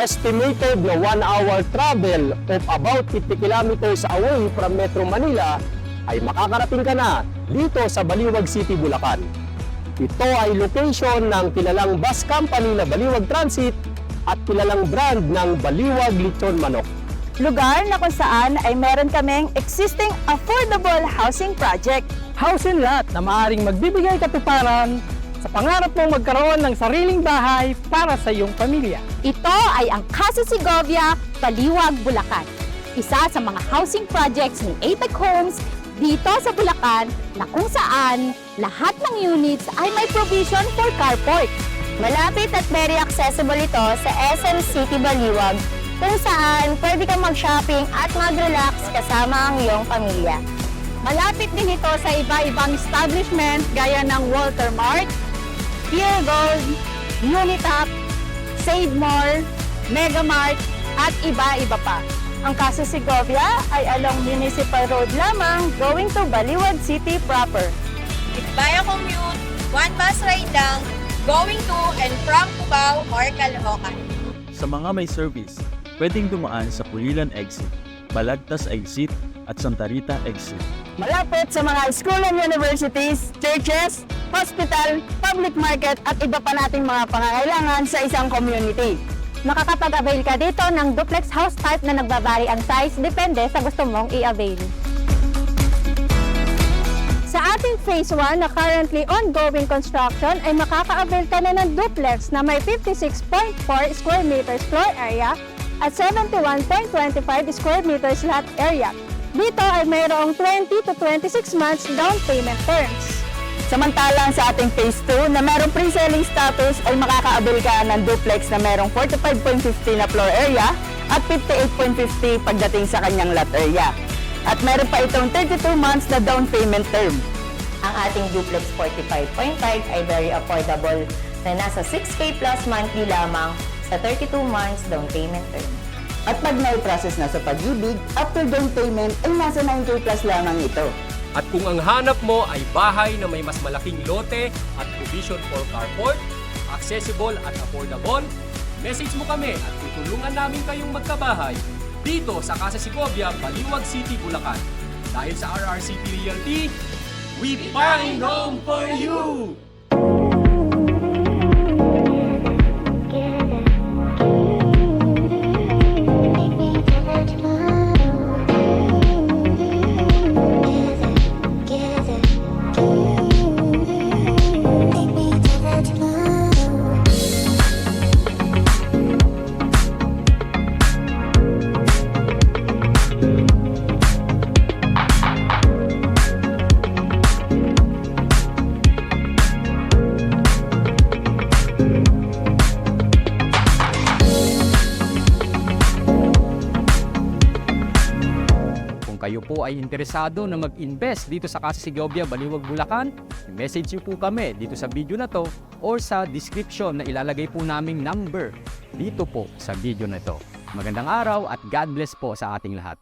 estimated na 1 hour travel of about 50 kilometers away from Metro Manila, ay makakarating ka na dito sa Baliwag City, Bulacan. Ito ay location ng kilalang bus company na Baliwag Transit at kilalang brand ng Baliwag Lechon Manok. Lugar na kung saan ay meron kaming existing affordable housing project. Housing lot na maaaring magbibigay katuparan sa pangarap mong magkaroon ng sariling bahay para sa iyong pamilya. Ito ay ang Casa Segovia, Baliwag, Bulacan. Isa sa mga housing projects ni ATEC Homes dito sa Bulacan na kung saan lahat ng units ay may provision for carport. Malapit at very accessible ito sa SM City Baliwag kung saan pwede kang mag-shopping at mag-relax kasama ang iyong pamilya. Malapit din ito sa iba-ibang establishment gaya ng Walter Mart, Pure Gold, Unitap, Save More, Mega Mart at iba-iba pa. Ang Casa Segovia ay along Municipal Road lamang going to Baliwag City proper. It's via commute, one bus ride lang, going to and from Cubao or Caloocan. Sa mga may service, pwedeng dumaan sa Pulilan Exit, Balagtas Exit at Santa Rita Exit. Malapit sa mga school and universities, churches, hospital, public market at iba pa nating mga pangangailangan sa isang community. Makakapag-avail ka dito ng duplex house type na nagbabari ang size depende sa gusto mong i-avail. Sa ating Phase 1 na currently ongoing construction ay makaka-avail ka na ng duplex na may 56.4 square meters floor area at 71.25 square meters lot area. Dito ay mayroong 20 to 26 months down payment terms. Samantalang sa ating Phase 2 na mayroong pre-selling status ay makaka-avail ka ng duplex na mayroong 45.50 na floor area at 58.50 pagdating sa kanyang lot area. At mayroon pa itong 32 months na down payment term. Ang ating duplex 45.5 ay very affordable na nasa 6K plus monthly lamang sa 32 months down payment term. At pag na-process na sa pag-ibig, after down payment ay nasa 9K plus lamang ito. At kung ang hanap mo ay bahay na may mas malaking lote at provision for carport, accessible at affordable, message mo kami at tutulungan namin kayong magkabahay dito sa Casa Segovia, Baliwag City, Bulacan. Dahil sa RRCP Realty, we find home for you! Kayo po ay interesado na mag-invest dito sa Casa Segovia, Baliwag, Bulacan, i-message niyo po kami dito sa video na to or sa description na ilalagay po naming number dito po sa video na to. Magandang araw at God bless po sa ating lahat.